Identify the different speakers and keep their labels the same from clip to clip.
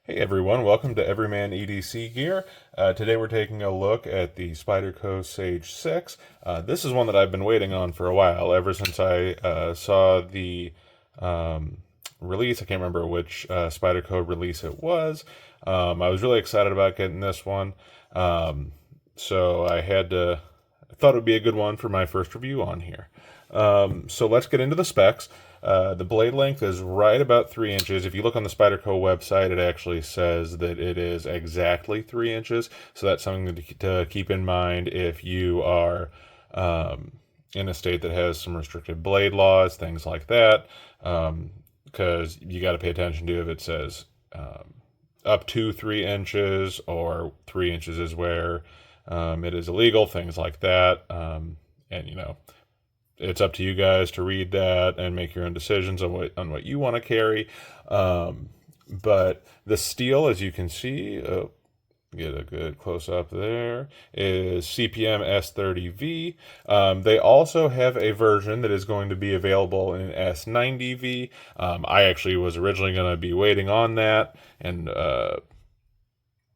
Speaker 1: Hey everyone, welcome to Everyman EDC Gear. Today we're taking a look at the Spyderco Sage 6. This is one that I've been waiting on for a while, ever since I saw the release. I can't remember which Spyderco release it was. I was really excited about getting this one, so I thought it would be a good one for my first review on here. So let's get into the specs. The blade length is right about 3 inches. If you look on the Spyderco website, it actually says that it is exactly 3 inches. So that's something to keep in mind if you are in a state that has some restricted blade laws, things like that. Because you got to pay attention to if it says up to 3 inches or 3 inches is where it is illegal, things like that. And it's up to you guys to read that and make your own decisions on what you want to carry. But the steel, as you can see, get a good close up there, is CPM S30V. They also have a version that is going to be available in S90V. I actually was originally going to be waiting on that, and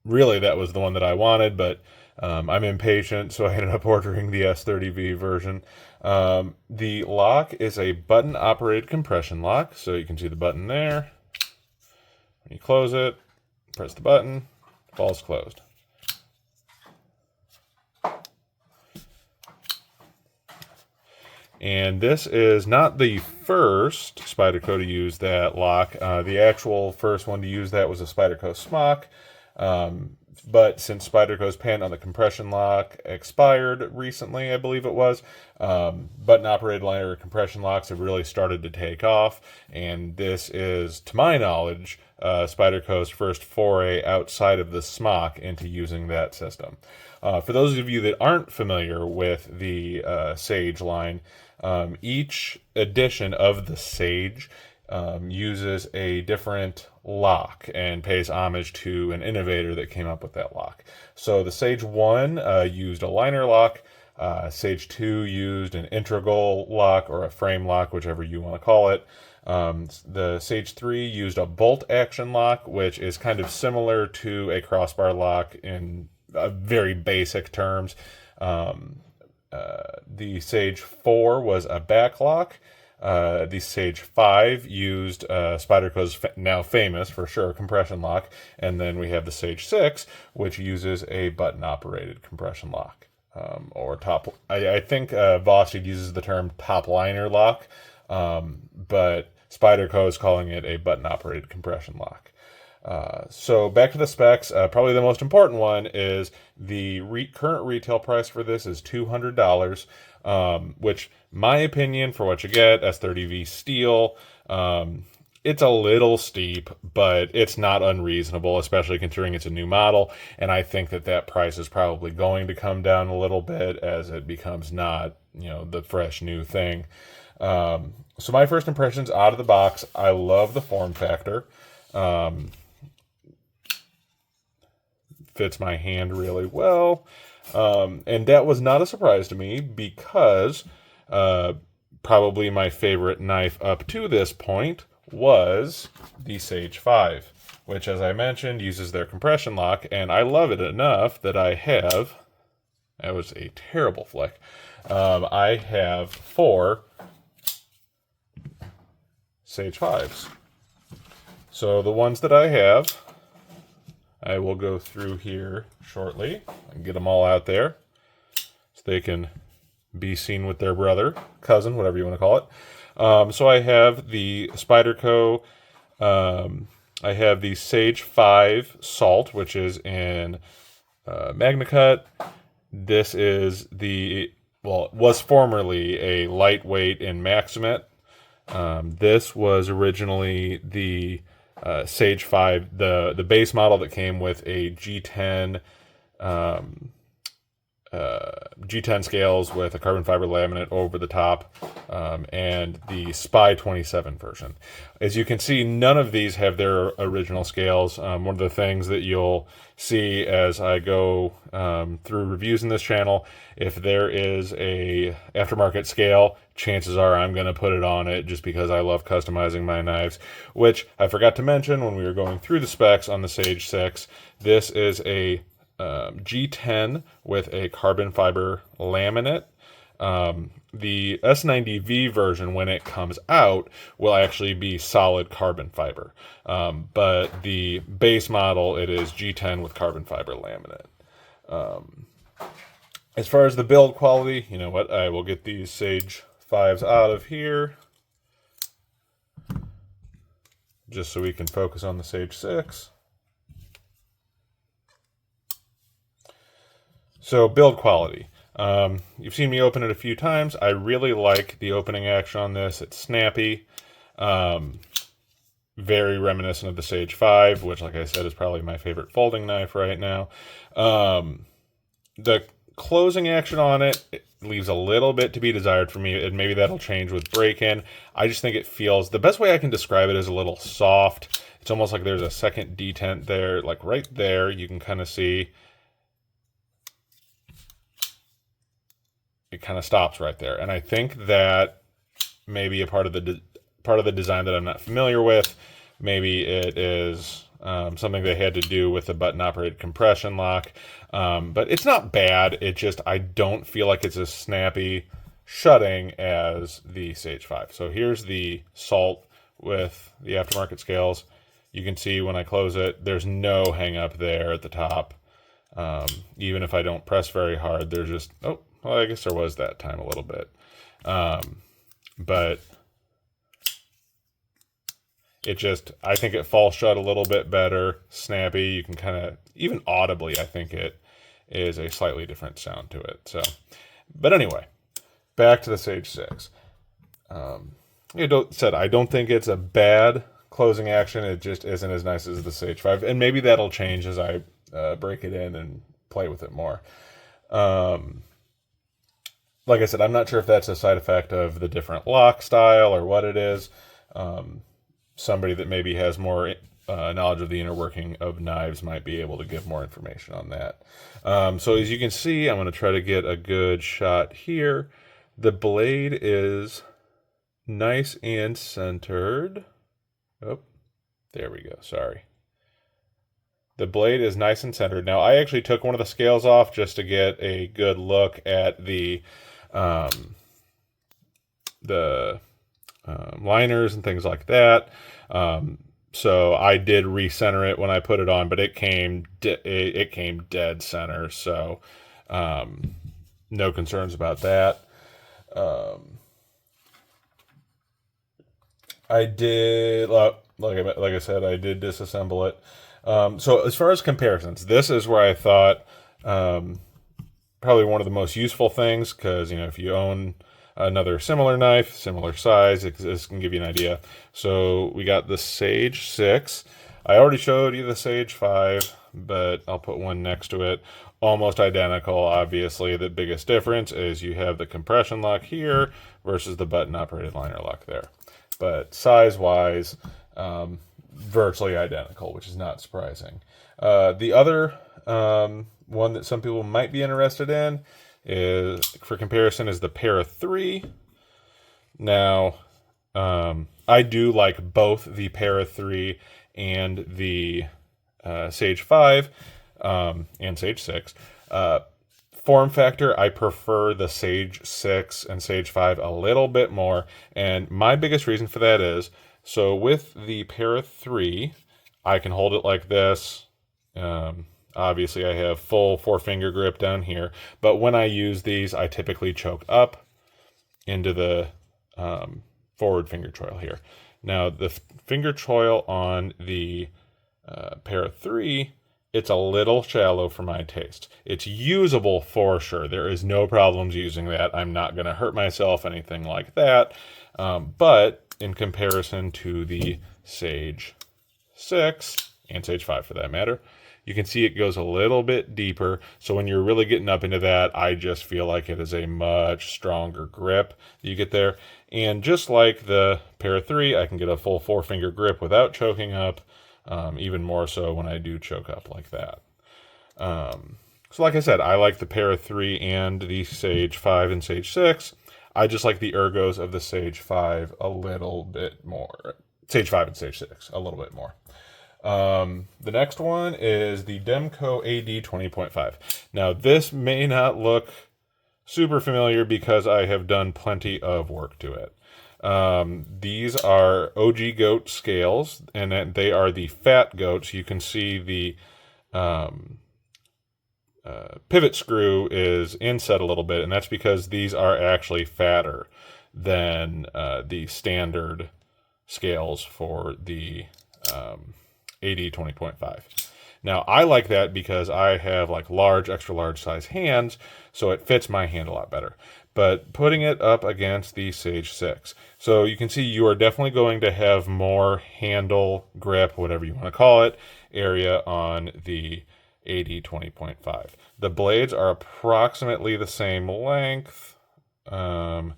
Speaker 1: really that was the one that I wanted, but I'm impatient, so I ended up ordering the S30V version. The lock is a button-operated compression lock, so you can see the button there. When you close it, press the button, falls closed. And this is not the first Spyderco to use that lock. The actual first one to use that was a Spyderco Smock. But since Spyderco's patent on the compression lock expired recently, I believe it was, button-operated liner compression locks have really started to take off, and this is, to my knowledge, Spyderco's first foray outside of the Smock into using that system. For those of you that aren't familiar with the Sage line, each edition of the Sage uses a different lock and pays homage to an innovator that came up with that lock. So the Sage 1 used a liner lock, Sage 2 used an integral lock or a frame lock, whichever you want to call it. The Sage 3 used a bolt action lock, which is kind of similar to a crossbar lock in very basic terms. The Sage 4 was a back lock. The Sage 5 used Spyderco's now famous, for sure, compression lock. And then we have the Sage 6, which uses a button-operated compression lock. Or top, I think Vosteed uses the term top liner lock, but Spyderco is calling it a button-operated compression lock. So back to the specs, probably the most important one is the current retail price for this is $200, which, my opinion, for what you get, S30V steel, it's a little steep, but it's not unreasonable, especially considering it's a new model, and I think that price is probably going to come down a little bit as it becomes not, the fresh new thing. So my first impressions out of the box, I love the form factor. Fits my hand really well. And that was not a surprise to me because probably my favorite knife up to this point was the Sage 5, which, as I mentioned, uses their compression lock, and I love it enough that I have, that was a terrible flick, I have 4 Sage 5s. So the ones that I have, I will go through here shortly and get them all out there so they can be seen with their brother, cousin, whatever you want to call it. So I have the Spyderco, I have the Sage 5 Salt, which is in MagnaCut. This is it was formerly a lightweight in Maximet. This was originally the Sage 5, the base model that came with a G10 G10 scales with a carbon fiber laminate over the top, and the Spy 27 version. As you can see, none of these have their original scales. One of the things that you'll see as I go through reviews in this channel, if there is a aftermarket scale, chances are I'm going to put it on it just because I love customizing my knives, which I forgot to mention when we were going through the specs on the Sage 6. This is a G10 with a carbon fiber laminate. The S90V version, when it comes out, will actually be solid carbon fiber. But the base model, it is G10 with carbon fiber laminate. As far as the build quality, you know what? I will get these Sage 5s out of here just so we can focus on the Sage 6. So build quality. You've seen me open it a few times. I really like the opening action on this. It's snappy. Very reminiscent of the Sage 5, which, like I said, is probably my favorite folding knife right now. The closing action on it leaves a little bit to be desired for me, and maybe that'll change with break-in. I just think it feels, the best way I can describe it is a little soft. It's almost like there's a second detent there, like right there. You can kind of see it kind of stops right there, and I think that maybe a part of the design that I'm not familiar with. Maybe it is something they had to do with the button-operated compression lock, but it's not bad. It just, I don't feel like it's as snappy shutting as the Sage 5. So here's the Salt with the aftermarket scales. You can see when I close it, there's no hang up there at the top. Even if I don't press very hard, there's just, oh, well, I guess there was that time a little bit. But it just, I think it falls shut a little bit better, snappy. You can kind of, even audibly, I think it is a slightly different sound to it. So, but anyway, back to the Sage 6. I don't think it's a bad closing action. It just isn't as nice as the Sage 5. And maybe that'll change as I break it in and play with it more. Like I said, I'm not sure if that's a side effect of the different lock style or what it is. Somebody that maybe has more knowledge of the inner working of knives might be able to give more information on that. So as you can see, I'm going to try to get a good shot here. The blade is nice and centered. Oh, there we go. Sorry. The blade is nice and centered. Now, I actually took one of the scales off just to get a good look at the liners and things like that. So I did recenter it when I put it on, but it came dead center. So no concerns about that. I did, like I said, I did disassemble it. So as far as comparisons, this is where I thought probably one of the most useful things, because, you know, if you own another similar knife, similar size, this can give you an idea. So we got the Sage 6. I already showed you the Sage 5, but I'll put one next to it. Almost identical, obviously. The biggest difference is you have the compression lock here versus the button-operated liner lock there. But size-wise, virtually identical, which is not surprising. The other one that some people might be interested in is, for comparison, is the Para 3. Now, I do like both the Para 3 and the Sage 5 and Sage 6. Form factor, I prefer the Sage 6 and Sage 5 a little bit more, and my biggest reason for that is, so with the Para 3, I can hold it like this. Obviously, I have full 4-finger grip down here, but when I use these, I typically choke up into the forward finger choil here. Now, the finger choil on the Para 3, it's a little shallow for my taste. It's usable for sure. There is no problems using that. I'm not going to hurt myself, anything like that. But in comparison to the Sage 6, and Sage 5 for that matter, You can see it goes a little bit deeper. So when you're really getting up into that, I just feel like it is a much stronger grip that you get there. And just like the Para 3, I can get a full 4-finger grip without choking up, even more so when I do choke up like that. So like I said, I like the Para 3 and the Sage 5 and Sage 6. I just like the ergos of the Sage 5 a little bit more. Sage 5 and Sage 6 a little bit more. The next one is the Demco AD 20.5. Now this may not look super familiar because I have done plenty of work to it. These are OG goat scales, and they are the fat goats. You can see the pivot screw is inset a little bit, and that's because these are actually fatter than the standard scales for the AD 20.5. Now, I like that because I have like large, extra large size hands, so it fits my hand a lot better. But putting it up against the Sage 6. So you can see you are definitely going to have more handle, grip, whatever you want to call it, area on the AD 20.5. The blades are approximately the same length. And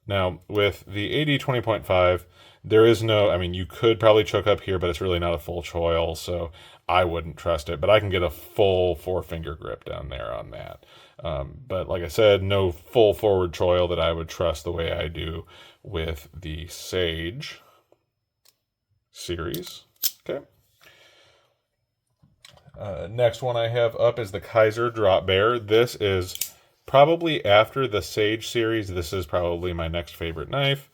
Speaker 1: now with the AD 20.5, there is no, I mean, you could probably choke up here, but it's really not a full choil, so I wouldn't trust it. But I can get a full 4-finger grip down there on that. But like I said, no full forward choil that I would trust the way I do with the Sage series. Okay. Next one I have up is the Kizer Drop Bear. This is probably after the Sage series. This is probably my next favorite knife.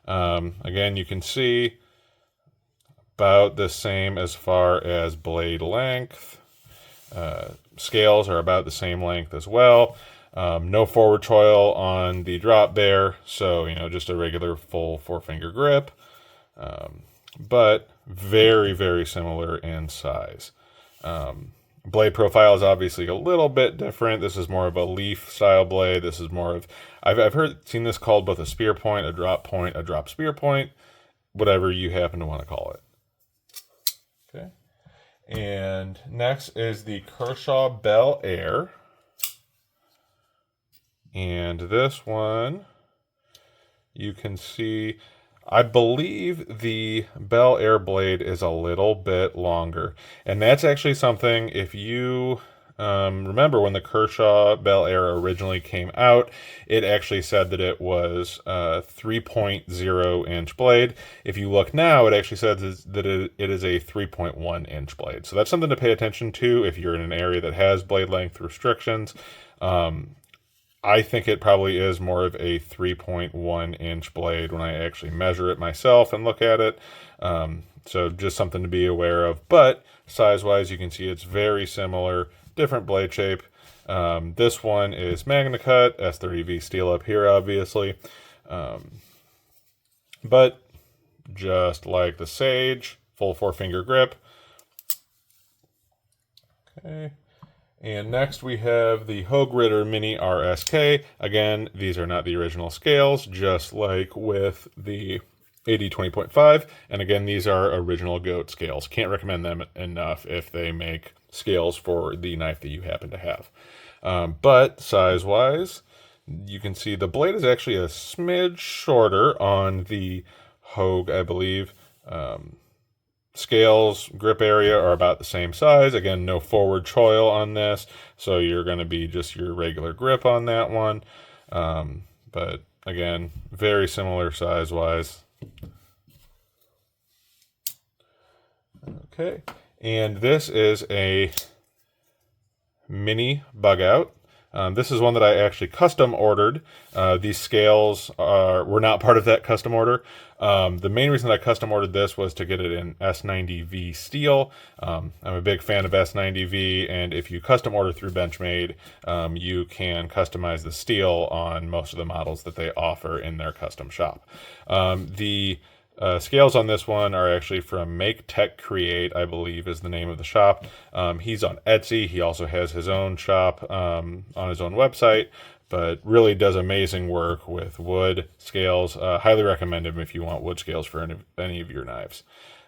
Speaker 1: Again, you can see about the same as far as blade length. Scales are about the same length as well. No forward choil on the Drop Bear, so just a regular full 4-finger grip. But very, very similar in size. Blade profile is obviously a little bit different. This is more of a leaf style blade. This is more of, I've seen this called both a spear point, a drop spear point, whatever you happen to want to call it. Okay. And next is the Kershaw Bel Air. And this one, you can see, I believe the Bel Air blade is a little bit longer. And that's actually something, if you remember when the Kershaw Bel Air originally came out, it actually said that it was a 3.0 inch blade. If you look now, it actually says that it is a 3.1 inch blade. So that's something to pay attention to if you're in an area that has blade length restrictions. I think it probably is more of a 3.1 inch blade when I actually measure it myself and look at it. So just something to be aware of. But size-wise, you can see it's very similar, different blade shape. This one is Magna Cut, S30V steel up here, obviously. But just like the Sage, full 4-finger grip. Okay. And next we have the Hogue Ritter Mini RSK. Again, these are not the original scales, just like with the AD 20.5. And again, these are original goat scales. Can't recommend them enough if they make scales for the knife that you happen to have. But size-wise, you can see the blade is actually a smidge shorter on the Hogue, I believe. Scales, grip area are about the same size. Again, no forward choil on this, so you're going to be just your regular grip on that one. But again, very similar size-wise. Okay, and this is a mini bug out. This is one that I actually custom ordered. These scales were not part of that custom order. The main reason that I custom ordered this was to get it in S90V steel. I'm a big fan of S90V, and if you custom order through Benchmade, you can customize the steel on most of the models that they offer in their custom shop. The scales on this one are actually from Make Tech Create, I believe is the name of the shop. He's on Etsy. He also has his own shop on his own website, but really does amazing work with wood scales. Highly recommend him if you want wood scales for any of your knives.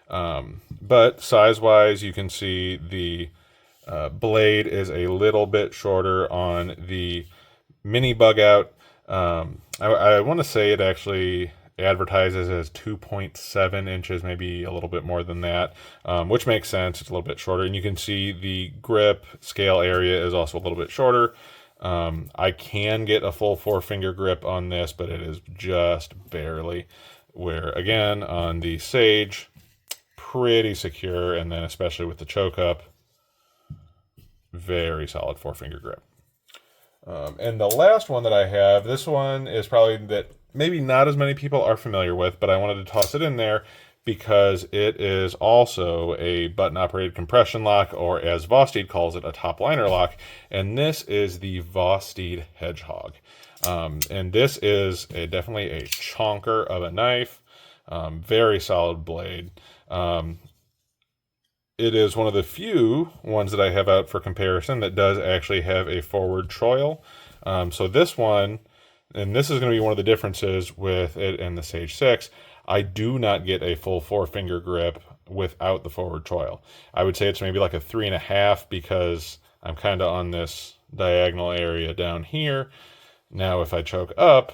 Speaker 1: But size-wise, you can see the blade is a little bit shorter on the mini bug out. I want to say it actually advertises as 2.7 inches, maybe a little bit more than that, which makes sense. It's a little bit shorter. And you can see the grip scale area is also a little bit shorter. I can get a full 4-finger grip on this, but it is just barely. Where, again, on the Sage, pretty secure, and then especially with the choke up, very solid 4-finger grip. And the last one that I have, this one is probably that maybe not as many people are familiar with, but I wanted to toss it in there because it is also a button-operated compression lock, or as Vosteed calls it, a top liner lock. And this is the Vosteed Hedgehog. And this is definitely a chonker of a knife, very solid blade. It is one of the few ones that I have out for comparison that does actually have a forward choil. So this one, and this is going to be one of the differences with it and the Sage 6, I do not get a full 4-finger grip without the forward choil. I would say it's maybe like a 3.5 because I'm kind of on this diagonal area down here. Now if I choke up,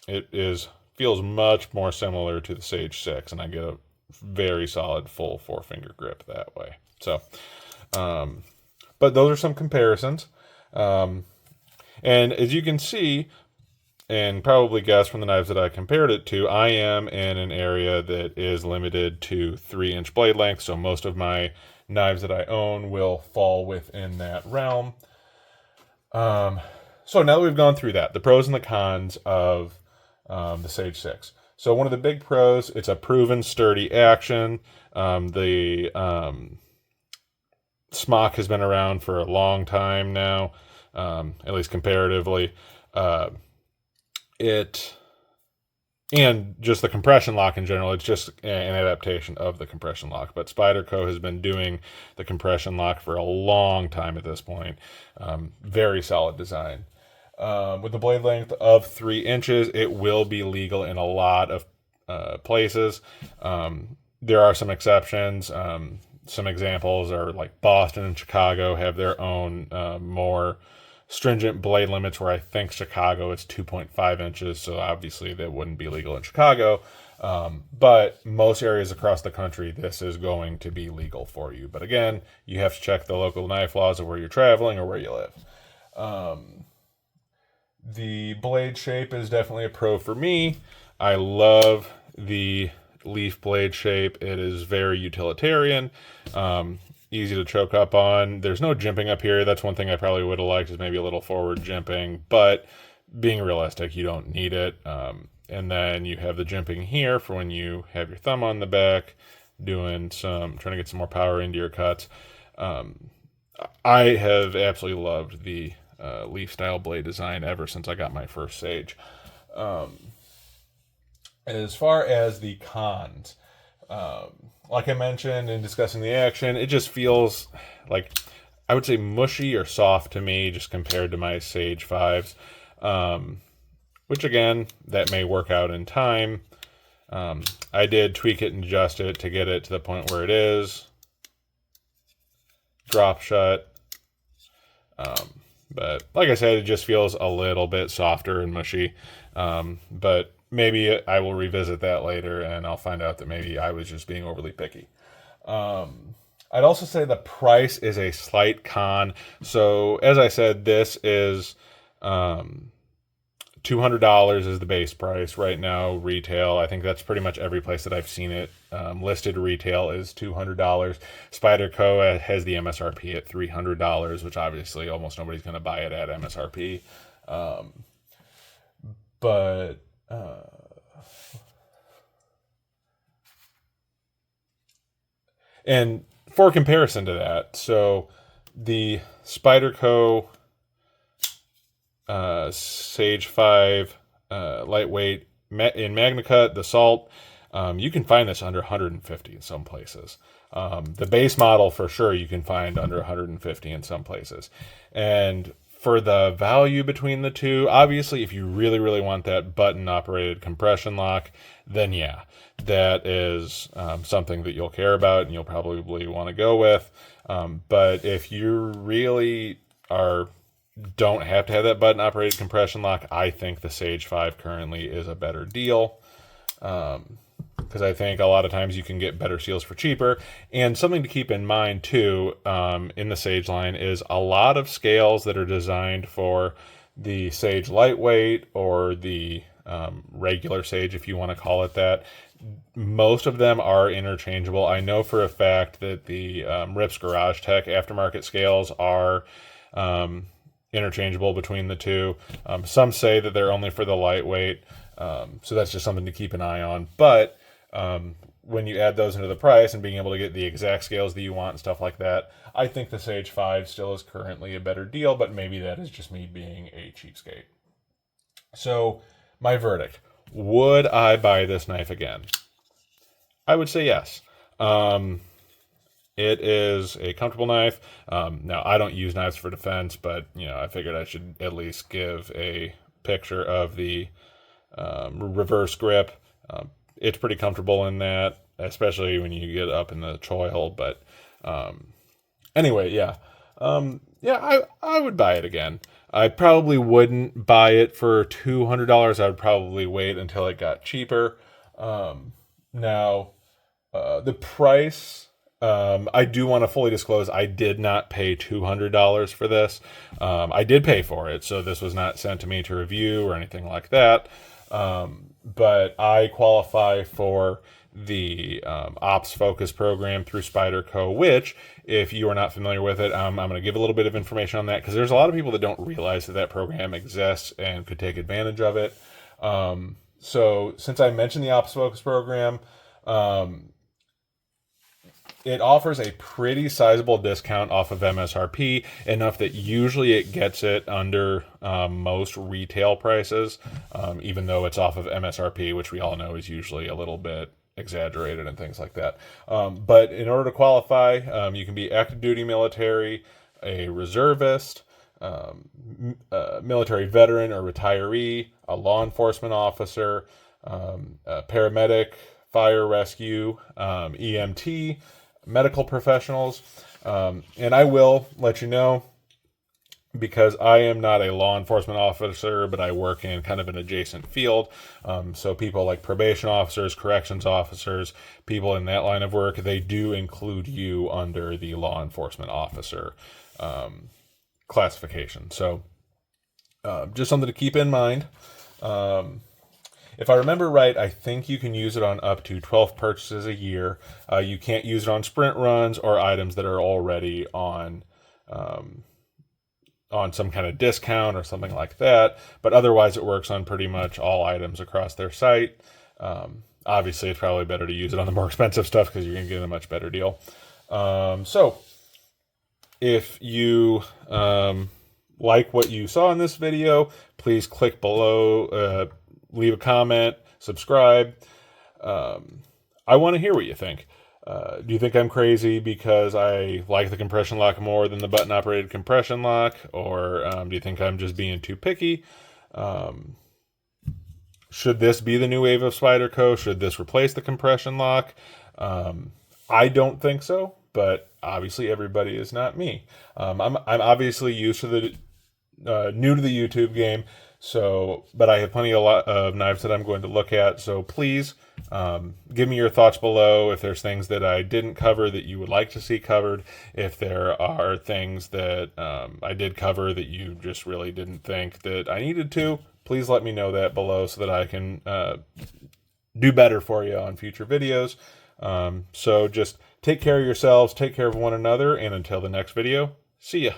Speaker 1: it feels much more similar to the Sage 6, and I get a very solid full 4-finger grip that way. So, but those are some comparisons. And as you can see, and probably guess from the knives that I compared it to, I am in an area that is limited to 3-inch blade length. So most of my knives that I own will fall within that realm. So now that we've gone through that, the pros and the cons of the Sage 6. So one of the big pros, it's a proven sturdy action. The smock has been around for a long time now, at least comparatively. And just the compression lock in general, it's just an adaptation of the compression lock. But Spyderco has been doing the compression lock for a long time at this point. Very solid design. With the blade length of 3 inches, it will be legal in a lot of places. There are some exceptions. Some examples are like Boston and Chicago have their own more stringent blade limits, where I think Chicago is 2.5 inches, so obviously that wouldn't be legal in Chicago. But most areas across the country, this is going to be legal for you. But again, you have to check the local knife laws of where you're traveling or where you live. The blade shape is definitely a pro for me. I love the leaf blade shape. It is very utilitarian, easy to choke up on. There's no jimping up here. That's one thing I probably would have liked, is maybe a little forward jimping, but being realistic, you don't need it. And then you have the jimping here for when you have your thumb on the back, trying to get some more power into your cuts. I have absolutely loved the leaf style blade design ever since I got my first Sage. As far as the cons, like I mentioned in discussing the action, it just feels like, I would say, mushy or soft to me, just compared to my Sage 5s, which again, that may work out in time. I did tweak it and adjust it to get it to the point where it is drop shut. But like I said, it just feels a little bit softer and mushy. But maybe I will revisit that later, and I'll find out that maybe I was just being overly picky. I'd also say the price is a slight con. So as I said, this is $200 is the base price right now, retail. I think that's pretty much every place that I've seen it listed. Retail is $200. Spyderco has the MSRP at $300, which obviously almost nobody's going to buy it at MSRP. And for comparison to that, so the Spyderco Sage 5 lightweight in Magna Cut, the Salt, you can find this under 150 in some places. The base model for sure you can find under 150 in some places. And For the value between the two, obviously, if you really, really want that button-operated compression lock, then yeah, that is something that you'll care about and you'll probably want to go with. But if you really don't have to have that button-operated compression lock, I think the Sage 5 currently is a better deal. Because I think a lot of times you can get better seals for cheaper. And something to keep in mind too, in the Sage line, is a lot of scales that are designed for the Sage Lightweight or the regular Sage, if you want to call it that. Most of them are interchangeable. I know for a fact that the Rips Garage Tech aftermarket scales are interchangeable between the two. Some say that they're only for the lightweight. So that's just something to keep an eye on. But when you add those into the price and being able to get the exact scales that you want and stuff like that, I think the Sage 5 still is currently a better deal, but maybe that is just me being a cheapskate. So my verdict, would I buy this knife again? I would say yes. It is a comfortable knife. Now, I don't use knives for defense, but I figured I should at least give a picture of the reverse grip. It's pretty comfortable in that, especially when you get up in the choil. But anyway, yeah. I would buy it again. I probably wouldn't buy it for $200. I would probably wait until it got cheaper. Now, the price, I do want to fully disclose, I did not pay $200 for this. I did pay for it, so this was not sent to me to review or anything like that. But I qualify for the Ops Focus program through Spyderco, which, if you are not familiar with it, I'm going to give a little bit of information on that, because there's a lot of people that don't realize that program exists and could take advantage of it. So since I mentioned the Ops Focus program, it offers a pretty sizable discount off of MSRP, enough that usually it gets it under most retail prices, even though it's off of MSRP, which we all know is usually a little bit exaggerated and things like that. But in order to qualify, you can be active duty military, a reservist, military veteran or retiree, a law enforcement officer, a paramedic, fire rescue, EMT, medical professionals. And I will let you know, because I am not a law enforcement officer, but I work in kind of an adjacent field. So people like probation officers, corrections officers, people in that line of work, they do include you under the law enforcement officer classification. So just something to keep in mind. If I remember right, I think you can use it on up to 12 purchases a year. You can't use it on sprint runs or items that are already on some kind of discount or something like that. But otherwise, it works on pretty much all items across their site. Obviously, it's probably better to use it on the more expensive stuff because you're going to get a much better deal. So if you like what you saw in this video, please click below, leave a comment, subscribe. I want to hear what you think. Do you think I'm crazy because I like the compression lock more than the button-operated compression lock? Or do you think I'm just being too picky? Should this be the new wave of Spyderco? Should this replace the compression lock? I don't think so, but obviously everybody is not me. I'm obviously used to the new to the YouTube game, but I have plenty of knives that I'm going to look at. So please give me your thoughts below. If there's things that I didn't cover that you would like to see covered, if there are things that I did cover that you just really didn't think that I needed to, please let me know that below so that I can do better for you on future videos. So just take care of yourselves, take care of one another, and until the next video, see ya.